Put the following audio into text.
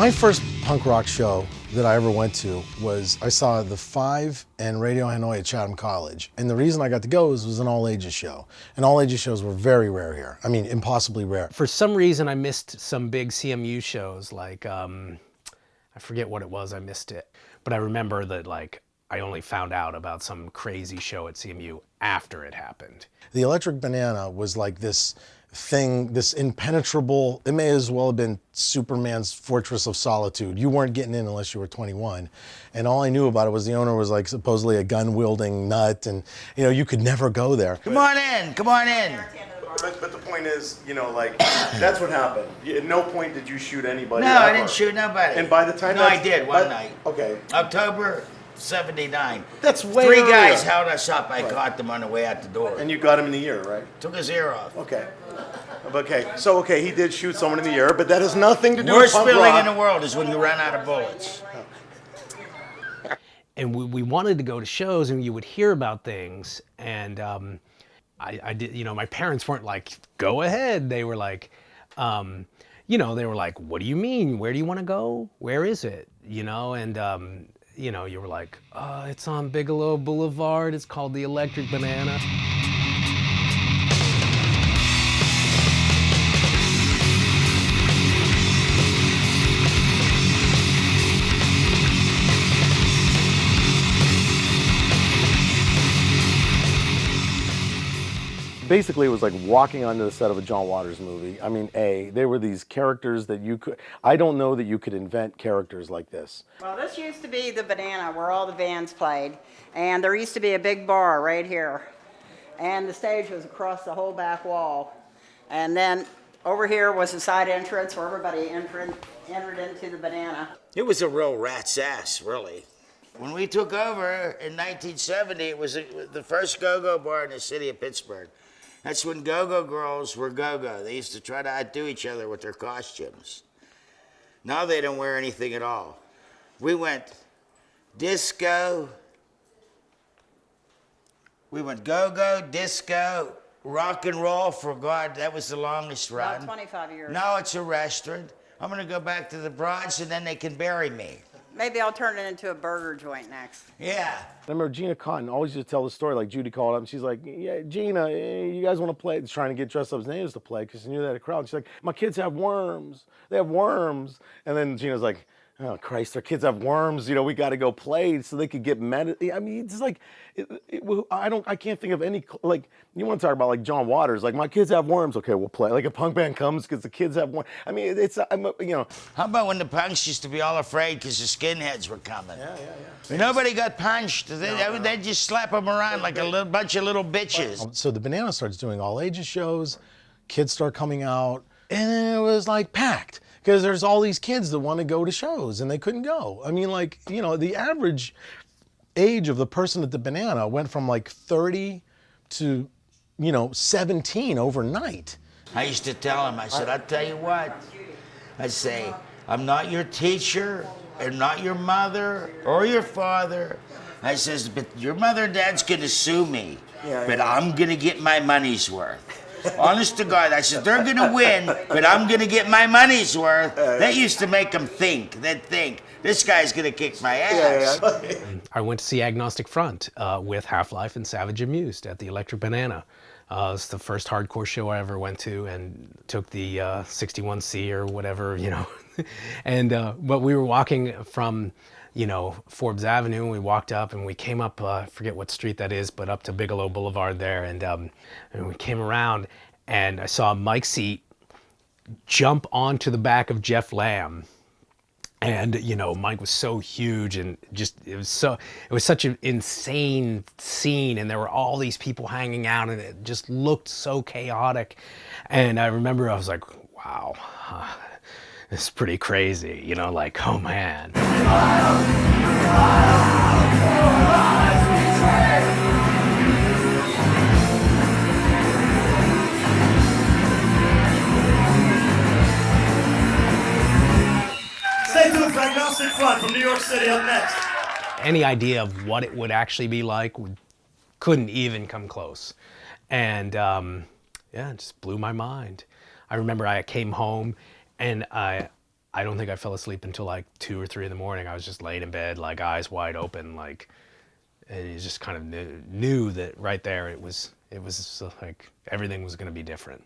My first punk rock show that I ever went to was, I saw the Five and Radio Hanoi at Chatham College. And the reason I got to go was an all ages show. And all ages shows were very rare here. I mean, impossibly rare. For some reason, I missed some big CMU shows, like, I forget what it was, I missed it. But I remember that, like, I only found out about some crazy show at CMU after it happened. The Electric Banana was like this thing, this impenetrable, it may as well have been Superman's Fortress of Solitude. You weren't getting in unless you were 21. And all I knew about it was the owner was like supposedly a gun-wielding nut, and you know, you could never go there. Come on in, come on in. But the point is, you know, like, that's what happened. At no point did you shoot anybody. No, ever. I didn't shoot nobody. And by the time No, I did one night. Okay. October 79. That's way Three earlier. guys held us up. I caught them on the way out the door. And you got him in the ear, right? Took his ear off. Okay. Okay, so okay, he did shoot someone in the ear, but that has nothing to do Worst with punk feeling rock. in the world is when you run out of bullets. And we wanted to go to shows, and you would hear about things, and I did, you know, my parents weren't like, go ahead. They were like, you know, they were like, what do you mean? Where do you want to go? Where is it? You know, and you know, you were like, it's on Bigelow Boulevard. It's called the Electric Banana. Basically, it was like walking onto the set of a John Waters movie. I mean, there were these characters that you could, I don't know that you could invent characters like this. Well, this used to be the Banana where all the bands played, and there used to be a big bar right here, and the stage was across the whole back wall, and then over here was the side entrance where everybody entered into the Banana. It was a real rat's ass, really. When we took over in 1970, it was the first go-go bar in the city of Pittsburgh. That's when go-go girls were go-go. They used to try to outdo each other with their costumes. Now they don't wear anything at all. We went disco. We went go-go, disco, rock and roll for God. That was the longest run. About 25 years. Now it's a restaurant. I'm going to go back to the Broads, and then they can bury me. Maybe I'll turn it into a burger joint next. Yeah. I remember Gina Cotton always used to tell the story, like Judy called up and she's like, yeah, Gina, you guys want to play? Trying to get dressed up as natives to play because she knew they had a crowd. She's like, my kids have worms. They have worms. And then Gina's like, oh, Christ, their kids have worms. You know, we got to go play so they could get I mean, it's like, I can't think of any, like, you want to talk about like John Waters, like my kids have worms. Okay, we'll play. Like a punk band comes because the kids have worms. I mean, you know. How about when the punks used to be all afraid because the skinheads were coming? Yeah. Nobody got punched. They'd just slap them around like a bunch of little bitches. So the Banana starts doing all ages shows, kids start coming out, and it was like packed. Because there's all these kids that want to go to shows and they couldn't go. I mean, like, you know, the average age of the person at the Banana went from like 30 to, you know, 17 overnight. I used to tell them, I said, I'll tell you what. I say, I'm not your teacher, and not your mother or your father. I says, but your mother and dad's gonna sue me, but I'm gonna get my money's worth. Honest to God, I said, they're gonna win, but I'm gonna get my money's worth. That used to make them think. They'd think, this guy's gonna kick my ass. I went to see Agnostic Front with Half-Life and Savage Amused at the Electric Banana. It's the first hardcore show I ever went to, and took the 61C or whatever, you know. And but we were walking from, you know, Forbes Avenue, and we walked up and we came up, I forget what street that is, but up to Bigelow Boulevard there, and we came around and I saw Mike Seat jump onto the back of Jeff Lamb. And, you know, Mike was so huge, and just, it was such an insane scene, and there were all these people hanging out, and it just looked so chaotic. And I remember I was like, wow, this is pretty crazy, you know, like, oh man. Stay tuned for Agnostic Front from New York City up next. Any idea of what it would actually be like couldn't even come close. And yeah, it just blew my mind. I remember I came home and I I don't think I fell asleep until like 2 or 3 in the morning. I was just laid in bed, like eyes wide open, like, and you just kind of knew that right there it was like everything was going to be different.